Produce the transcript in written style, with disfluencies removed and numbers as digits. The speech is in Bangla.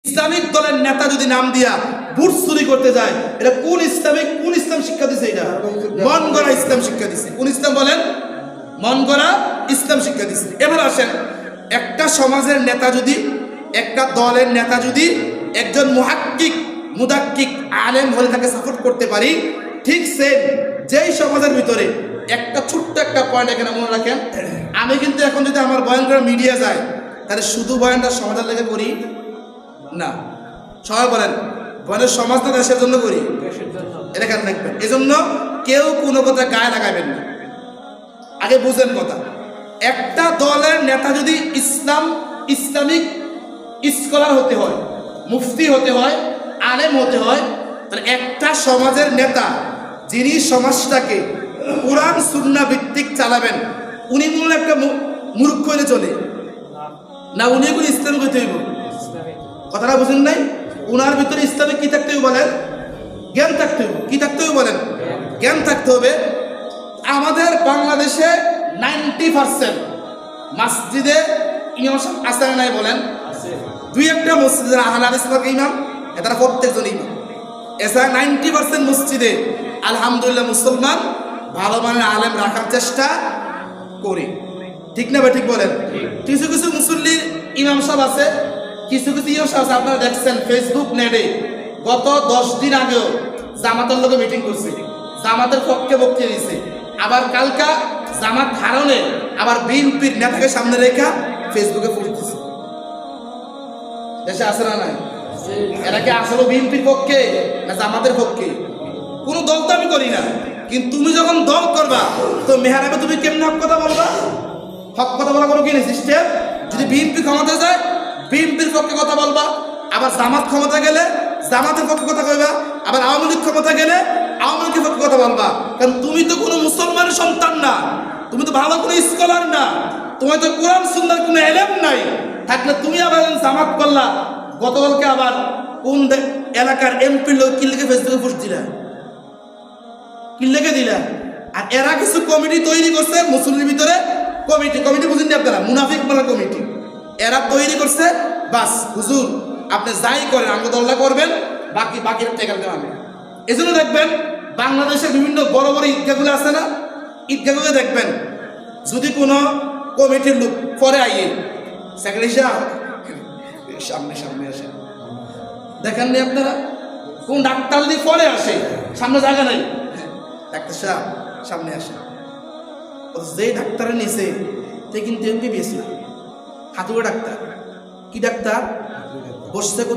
ইসলামিক দলের নেতা যদি নাম দিয়া বুট চুরি করতে যায়, এটা কোন ইসলাম শিক্ষা দিছে? এটা মন গড়া ইসলাম শিক্ষা দিছে। কোন ইসলাম বলেন? মন গড়া ইসলাম শিক্ষা দিছে। এবার আসেন, একটা সমাজের নেতা যদি, একটা দলের নেতা যদি একজন মুদাক্কিক আলেম হলে তাকে সাপোর্ট করতে পারি, ঠিক সেম যেই সমাজের ভিতরে একটা ছোট্ট একটা পয়েন্ট এখানে মনে রাখেন, আমি কিন্তু এখন যদি আমার বয়ান করে মিডিয়া যায়, তাহলে শুধু বয়ানটা সমাজের লেগে করি না। সবাই বলেন, বয়ানের সমাজটা দেশের জন্য করি, এটা কেন দেখবেন। এজন্য কেউ কোনো কথা গায়ে লাগাবেন না, আগে বুঝেন কথা। একটা দলের নেতা যদি ইসলামিক স্কলার হতে হয়, মুফতি হতে হয়, আলেম হতে হয়, তাহলে একটা সমাজের নেতা যিনি সমাজটাকে কোরআন সুন্নাহ ভিত্তিক চালাবেন, উনি মূল একটা মূর্খ হয়ে চলে না, উনি এগুলো ইসলামিক হইতে হইব। কথাটা বুঝেন নাই? উনার ভিতরে ইসলামিক কি থাকতে হবে বলেন? জ্ঞান থাকতে হবে। কি থাকতে হবে বলেন? জ্ঞান থাকতে হবে। আমাদের বাংলাদেশে 90% মসজিদে ইমাম সাহেব আছে না নাই বলেন? দুই একটা মসজিদে আহলে হাদিস ইমাম, এরা প্রত্যেকজন ইমাম। এছাড়া 90% মসজিদে আলহামদুলিল্লাহ মুসলমান ভালো মানের আলেম রাখার চেষ্টা করি, ঠিক না ভাই? ঠিক বলেন। কিছু কিছু মুসল্লির ইমাম সাহেব আছে, কিছু কিছু ইমাম সাহেব আছে, আপনারা দেখছেন ফেসবুক নেটে গত 10 দিন আগেও জামাতের লোকে মিটিং করছে, জামাতের পক্ষে বক্তৃতা দিয়েছে। আবার কালকা জামাত হারণে আবার বিএনপির নেতাকে সামনে রেখা ফেসবুকে পোস্ট দিচ্ছে। দেশে আসে না নাই? এরা কি আসলে বিএনপির পক্ষে না জামাতের পক্ষে? কোনো দল তো আমি করি না, কিন্তু তুমি যখন দল করবা তো মেহরাবে তুমি কেমন হক কথা বলবা? হক কথা বলা কোনো কি নেই সিস্টেম। যদি বিএনপি ক্ষমতা যায় বিএনপির পক্ষে কথা বলবা, আবার জামাত ক্ষমতা গেলে জামাতের পক্ষে কথা কইবা, আবার আওয়ামী লীগ ক্ষমতা গেলে আওয়ামী লীগের পক্ষে কথা বলবা। কারণ তুমি তো কোনো মুসলমানের সন্তান না, তুমি তো ভালো কোনো স্কলার না, তোমার তো কোরআন সুন্নাহর কোনো এলেম নাই। থাকলে তুমি আবার জামাত করলা, গতকালকে আবার কোন এলাকার এমপি লোক কি লিখে ফেসবুকে পোস্ট দিলা, কি লিখে দিলা। আর এরা কিছু কমিটি তৈরি করছে মুসলিমের ভিতরে, কমিটি বুঝেননি আপনারা? মুনাফিক মালা কমিটি এরা তৈরি করছে। বাস হুজুর আপনি যাই করেন আমাকে দল্লা করবেন, বাকিটা টেকার দেওয়া। এজন্য দেখবেন বাংলাদেশের বিভিন্ন বড় বড় ঈদগাহগুলো আছে না, ঈদগাহগুলো দেখবেন যদি কোনো কমিটির লোক পরে আইয়ে সেক্রেটারি সামনে আসে, দেখেননি আপনারা? কোন ডাক্তার যদি পরে আসে, সামনে জায়গা নাই, ডাক্তার সাহেব সামনে আসে। যে ডাক্তারের নিচে সে কিন্তু এমবিবিএস না, হাতুড়ে ডাক্তার। কি ডাক্তার? বসছে